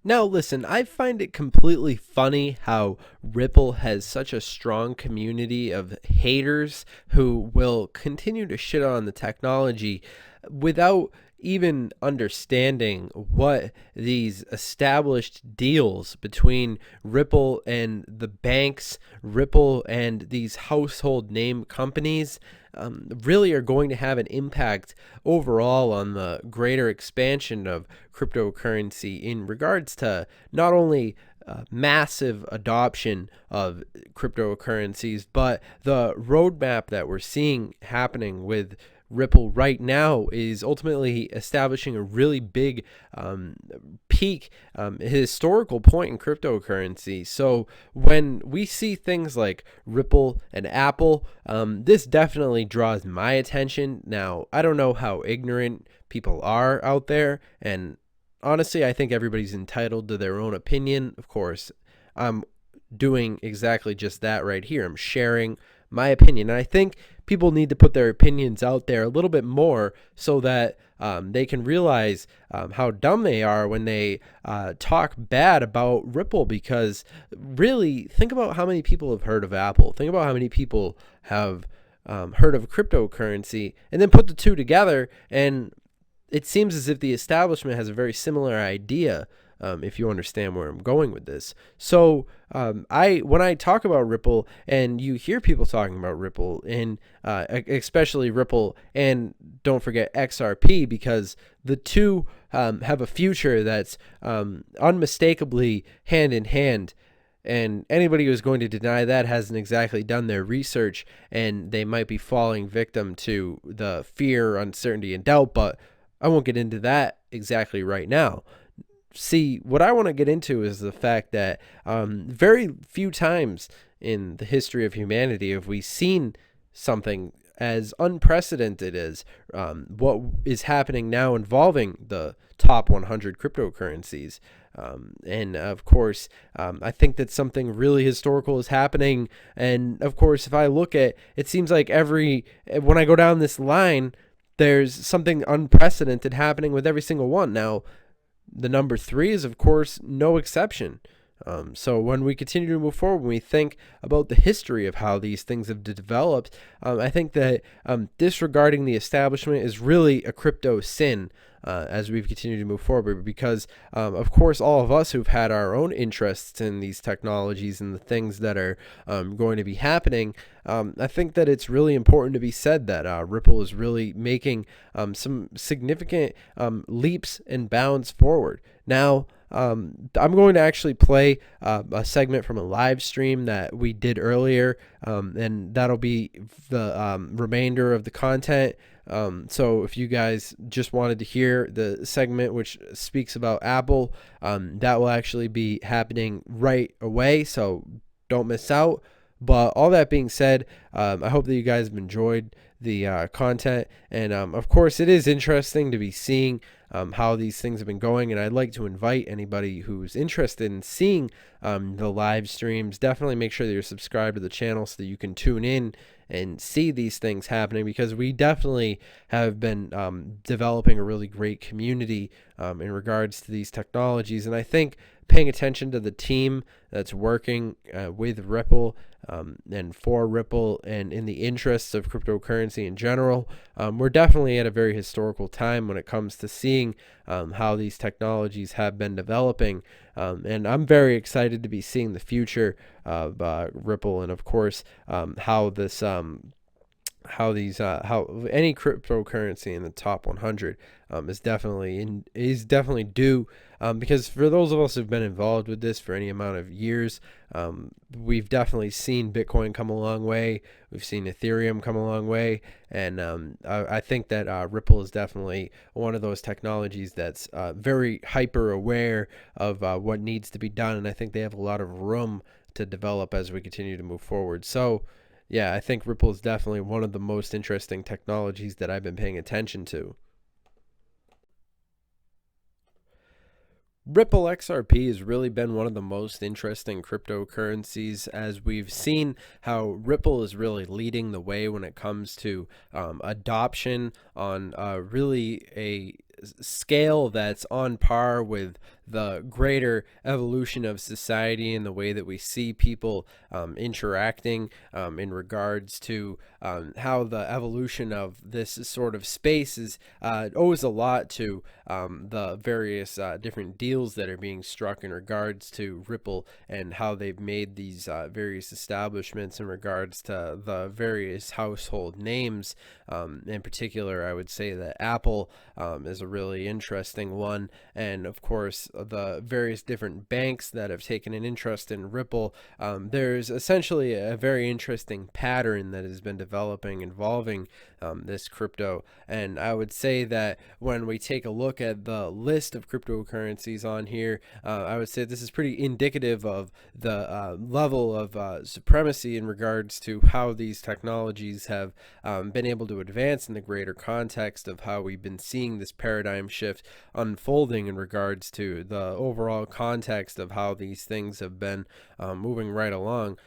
Now, listen, I find it completely funny how Ripple has such a strong community of haters who will continue to shit on the technology without even understanding what these established deals between Ripple and the banks, Ripple and these household name companies really are going to have an impact overall on the greater expansion of cryptocurrency in regards to not only massive adoption of cryptocurrencies, but the roadmap that we're seeing happening with Ripple right now is ultimately establishing a really big peak, historical point in cryptocurrency. So when we see things like Ripple and Apple, this definitely draws my attention. Now, I don't know how ignorant people are out there, and honestly, I think everybody's entitled to their own opinion. Of course, I'm doing exactly just that right here. I'm sharing my opinion. And I think people need to put their opinions out there a little bit more so that they can realize how dumb they are when they talk bad about Ripple. Because really, think about how many people have heard of Apple. Think about how many people have heard of cryptocurrency, and then put the two together, and it seems as if the establishment has a very similar idea, if you understand where I'm going with this. So when I talk about Ripple and you hear people talking about Ripple, and especially Ripple, and don't forget XRP, because the two have a future that's unmistakably hand in hand. And anybody who's going to deny that hasn't exactly done their research, and they might be falling victim to the fear, uncertainty, and doubt. But I won't get into that exactly right now. See, what I want to get into is the fact that very few times in the history of humanity have we seen something as unprecedented as what is happening now involving the top 100 cryptocurrencies. And of course, I think that something really historical is happening. And of course, if I look at it, seems like when I go down this line, there's something unprecedented happening with every single one. Now, the number 3 is, of course, no exception. So when we continue to move forward, when we think about the history of how these things have developed, I think that disregarding the establishment is really a crypto sin as we've continued to move forward, because of course all of us who've had our own interests in these technologies and the things that are going to be happening, I think that it's really important to be said that Ripple is really making some significant leaps and bounds forward. Now, I'm going to actually play a segment from a live stream that we did earlier, and that'll be the remainder of the content. So if you guys just wanted to hear the segment which speaks about Apple, that will actually be happening right away, so don't miss out. But all that being said, I hope that you guys have enjoyed the content. And of course, it is interesting to be seeing how these things have been going. And I'd like to invite anybody who's interested in seeing the live streams, definitely make sure that you're subscribed to the channel so that you can tune in and see these things happening, because we definitely have been developing a really great community in regards to these technologies. And I think paying attention to the team that's working with Ripple and for Ripple and in the interests of cryptocurrency in general, we're definitely at a very historical time when it comes to seeing how these technologies have been developing. And I'm very excited to be seeing the future of Ripple, and of course how any cryptocurrency in the top 100 is definitely due, because for those of us who've been involved with this for any amount of years, we've definitely seen Bitcoin come a long way. We've seen Ethereum come a long way, and I think that Ripple is definitely one of those technologies that's very hyper aware of what needs to be done, and I think they have a lot of room to develop as we continue to move forward. So yeah, I think Ripple is definitely one of the most interesting technologies that I've been paying attention to. Ripple XRP has really been one of the most interesting cryptocurrencies, as we've seen how Ripple is really leading the way when it comes to adoption on really a scale that's on par with the greater evolution of society and the way that we see people interacting in regards to how the evolution of this sort of space is owes a lot to the various different deals that are being struck in regards to Ripple and how they've made these various establishments in regards to the various household names. In particular, I would say that Apple is a really interesting one, and of course the various different banks that have taken an interest in Ripple. There's essentially a very interesting pattern that has been developing involving this crypto, and I would say that when we take a look at the list of cryptocurrencies on here, I would say this is pretty indicative of the level of supremacy in regards to how these technologies have been able to advance in the greater context of how we've been seeing this paradigm shift unfolding in regards to the overall context of how these things have been moving right along.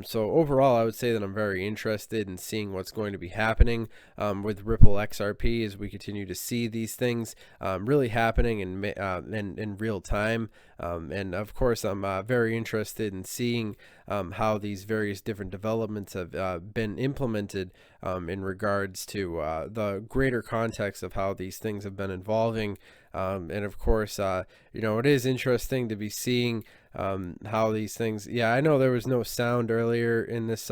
So overall, I would say that I'm very interested in seeing what's going to be happening with Ripple XRP as we continue to see these things really happening in real time. And of course, I'm very interested in seeing how these various different developments have been implemented in regards to the greater context of how these things have been evolving. And of course, it is interesting to be seeing how these things, yeah, I know there was no sound earlier in this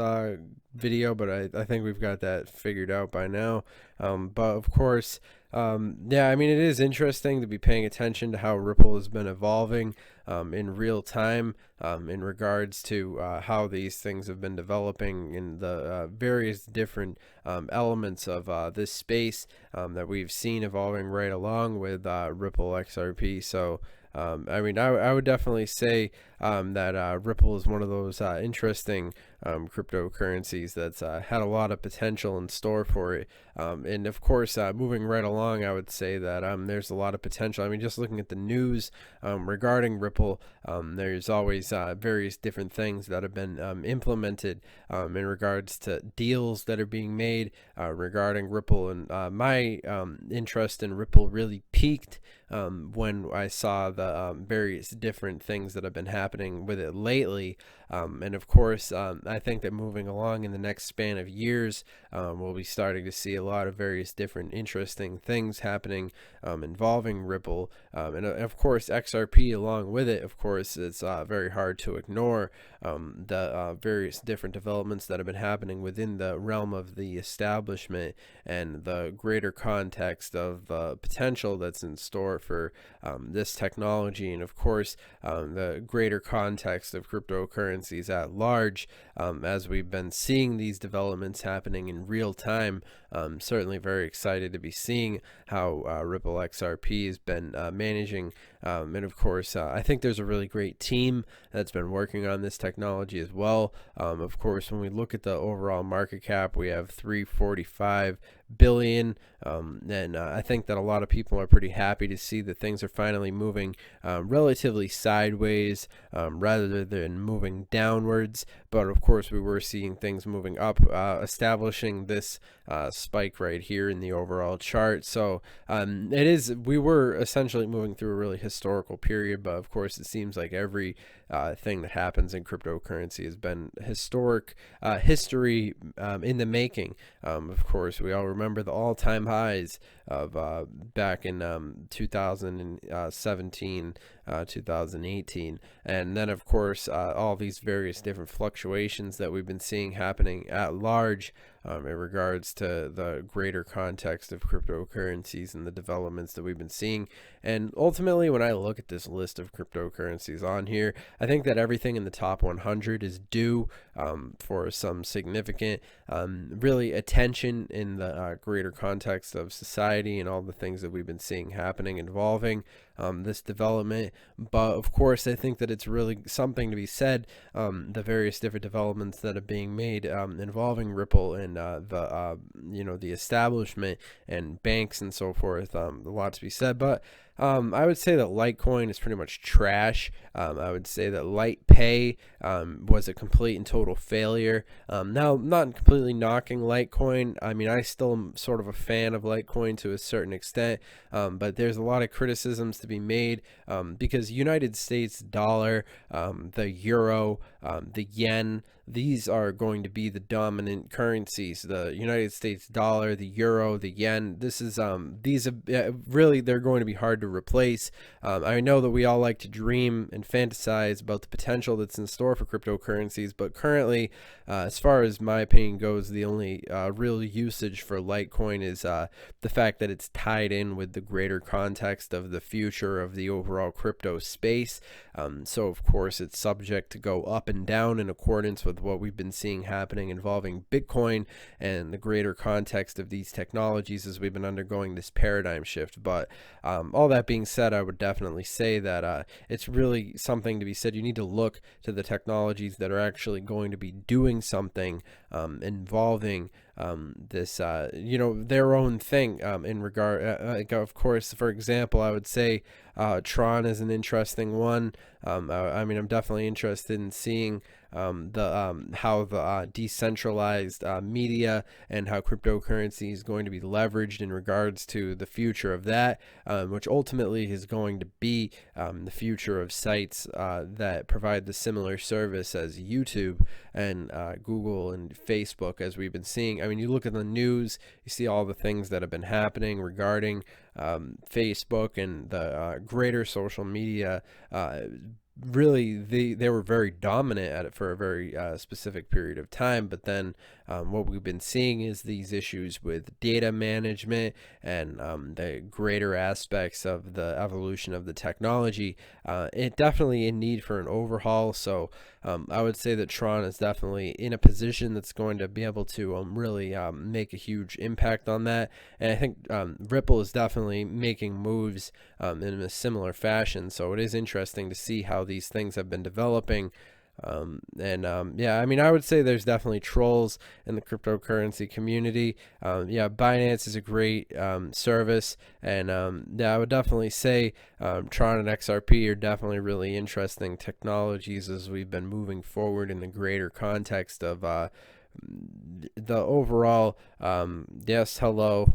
video, but I think we've got that figured out by now. But of course, yeah, I mean, it is interesting to be paying attention to how Ripple has been evolving in real time in regards to how these things have been developing in the various different elements of this space that we've seen evolving right along with Ripple XRP. So I mean, I would definitely say that Ripple is one of those interesting cryptocurrencies that's had a lot of potential in store for it. And of course, moving right along, I would say that there's a lot of potential. I mean, just looking at the news regarding Ripple, there's always various different things that have been implemented in regards to deals that are being made regarding Ripple. And my interest in Ripple really peaked when I saw the various different things that have been happening with it lately. And of course, I think that moving along in the next span of years, we'll be starting to see a lot of various different interesting things happening involving Ripple. And of course, XRP along with it. Of course, it's very hard to ignore the various different developments that have been happening within the realm of the establishment and the greater context of the potential that's in store for this technology. And of course, the greater context of cryptocurrencies at large, as we've been seeing these developments happening in real time. Certainly very excited to be seeing how Ripple XRP has been managing. And of course, I think there's a really great team that's been working on this technology as well. Of course, when we look at the overall market cap, we have 345 billion, and I think that a lot of people are pretty happy to see that things are finally moving relatively sideways rather than moving downwards. But of course, we were seeing things moving up, establishing this spike right here in the overall chart. So we were essentially moving through a really historical period, but of course, it seems like every thing that happens in cryptocurrency has been historic history in the making. Of course, we all remember the all-time highs of back in 2017, 2018, and then of course all these various different fluctuations that we've been seeing happening at large in regards to the greater context of cryptocurrencies and the developments that we've been seeing. And ultimately, when I look at this list of cryptocurrencies on here, I think that everything in the top 100 is due for some significant really attention in the greater context of society and all the things that we've been seeing happening involving this development. But of course, I think that it's really something to be said, the various different developments that are being made involving Ripple and the establishment and banks and so forth. A lot to be said, but I would say that Litecoin is pretty much trash. I would say that LitePay was a complete and total failure. Now, I'm not completely knocking Litecoin. I mean, I still am sort of a fan of Litecoin to a certain extent, but there's a lot of criticisms to be made because United States dollar, the euro, the yen, these are going to be the dominant currencies. The United States dollar, the euro, the yen. This is these really, they're going to be hard to replace. I know that we all like to dream and fantasize about the potential that's in store for cryptocurrencies, but currently, as far as my opinion goes, the only real usage for Litecoin is the fact that it's tied in with the greater context of the future of the overall crypto space. So of course, it's subject to go up and down in accordance with what we've been seeing happening involving Bitcoin and the greater context of these technologies as we've been undergoing this paradigm shift. But all that being said, I would definitely say that it's really something to be said. You need to look to the technologies that are actually going to be doing something involving this, their own thing in regard, of course, for example, I would say TRON is an interesting one. I mean, I'm definitely interested in seeing how the decentralized media and how cryptocurrency is going to be leveraged in regards to the future of that, which ultimately is going to be the future of sites that provide the similar service as YouTube and Google and Facebook, as we've been seeing. I mean, you look at the news, you see all the things that have been happening regarding Facebook and the greater social media. Really, they were very dominant at it for a very specific period of time, but then what we've been seeing is these issues with data management and the greater aspects of the evolution of the technology. It definitely in need for an overhaul. So I would say that TRON is definitely in a position that's going to be able to really make a huge impact on that. And I think Ripple is definitely making moves in a similar fashion. So it is interesting to see how these things have been developing. Yeah, I mean, I would say there's definitely trolls in the cryptocurrency community. Yeah, Binance is a great service, and yeah, I would definitely say TRON and XRP are definitely really interesting technologies as we've been moving forward in the greater context of the overall. Yes, hello,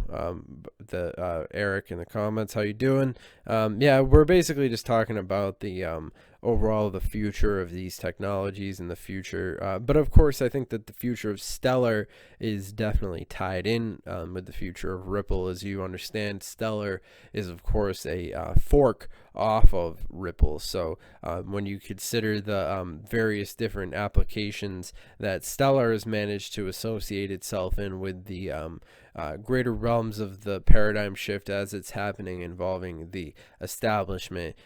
Eric in the comments, how you doing? Yeah, we're basically just talking about the overall the future of these technologies and the future, but of course I think that the future of Stellar is definitely tied in with the future of Ripple. As you understand, Stellar is of course a fork off of Ripple. So when you consider the various different applications that Stellar has managed to associate itself in with the greater realms of the paradigm shift as it's happening involving the establishment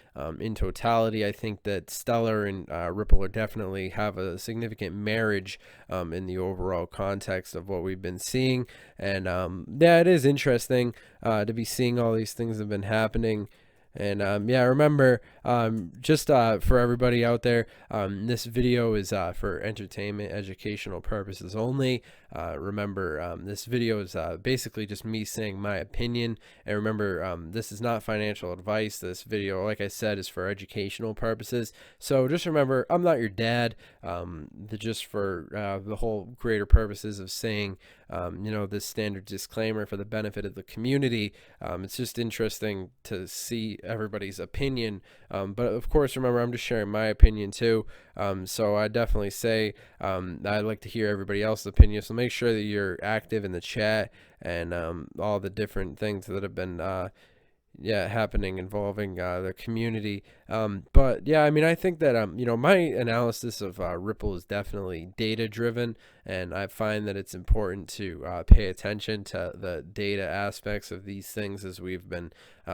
in totality, I think that Stellar and Ripple are definitely have a significant marriage in the overall context of what we've been seeing. And yeah, it is interesting to be seeing all these things that have been happening. And yeah, remember, just for everybody out there, this video is for entertainment, educational purposes only. Remember, this video is basically just me saying my opinion. And remember, this is not financial advice. This video, like I said, is for educational purposes. So just remember, I'm not your dad. Just for the whole greater purposes of saying, this standard disclaimer for the benefit of the community. It's just interesting to see everybody's opinion, but of course, remember, I'm just sharing my opinion too. So I definitely say I'd like to hear everybody else's opinion, so make sure that you're active in the chat and all the different things that have been happening involving the community. But yeah, I mean, I think that my analysis of Ripple is definitely data driven, and I find that it's important to pay attention to the data aspects of these things as we've been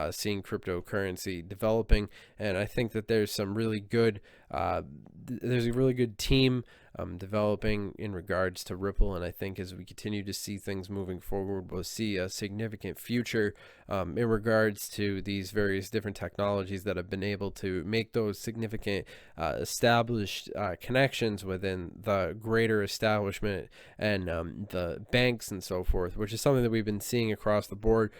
seeing cryptocurrency developing. And I think that there's some really good there's a really good team developing in regards to Ripple, and I think as we continue to see things moving forward, we'll see a significant future in regards to these various different technologies that have been able to make those significant established connections within the greater establishment and the banks and so forth, which is something that we've been seeing across the board.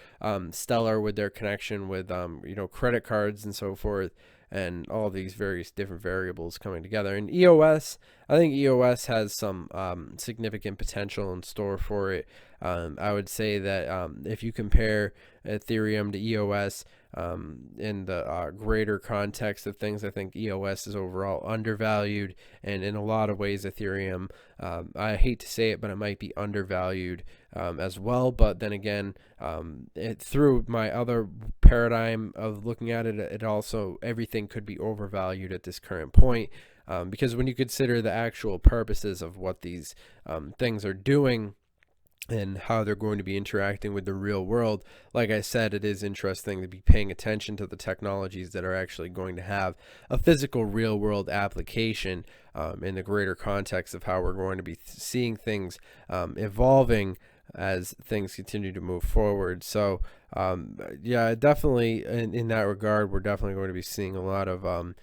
Stellar with their connection interaction with credit cards and so forth, and all these various different variables coming together. And EOS, I think EOS has some significant potential in store for it. I would say that if you compare Ethereum to EOS in the greater context of things, I think EOS is overall undervalued, and in a lot of ways Ethereum, I hate to say it, but it might be undervalued as well. But then again, through my other paradigm of looking at it, it also, everything could be overvalued at this current point, because when you consider the actual purposes of what these things are doing and how they're going to be interacting with the real world, like I said, it is interesting to be paying attention to the technologies that are actually going to have a physical real world application in the greater context of how we're going to be seeing things evolving as things continue to move forward. So yeah, definitely in that regard, we're definitely going to be seeing a lot of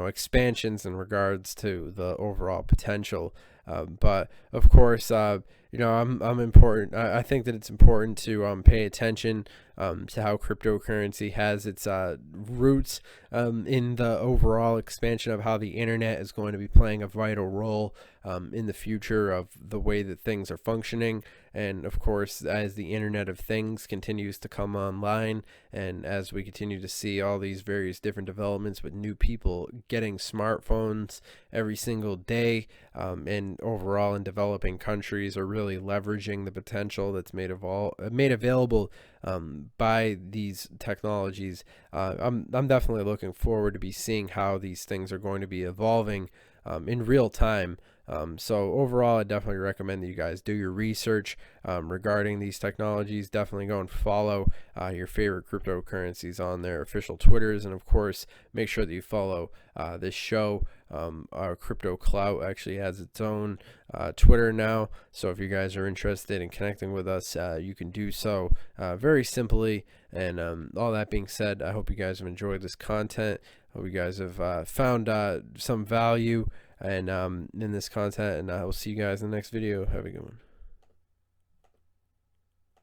expansions in regards to the overall potential. But of course, I'm important. I think that it's important to pay attention to how cryptocurrency has its roots in the overall expansion of how the internet is going to be playing a vital role in the future of the way that things are functioning. And of course, as the Internet of Things continues to come online, and as we continue to see all these various different developments with new people getting smartphones every single day, and overall in developing countries are really leveraging the potential that's made available by these technologies. I'm definitely looking forward to be seeing how these things are going to be evolving in real time. So overall, I definitely recommend that you guys do your research regarding these technologies. Definitely go and follow your favorite cryptocurrencies on their official Twitters, and of course, make sure that you follow this show. Our Crypto Clout actually has its own Twitter now, so if you guys are interested in connecting with us, you can do so very simply. And all that being said, I hope you guys have enjoyed this content. Hope you guys have found some value and in this content, and I will see you guys in the next video. Have a good one.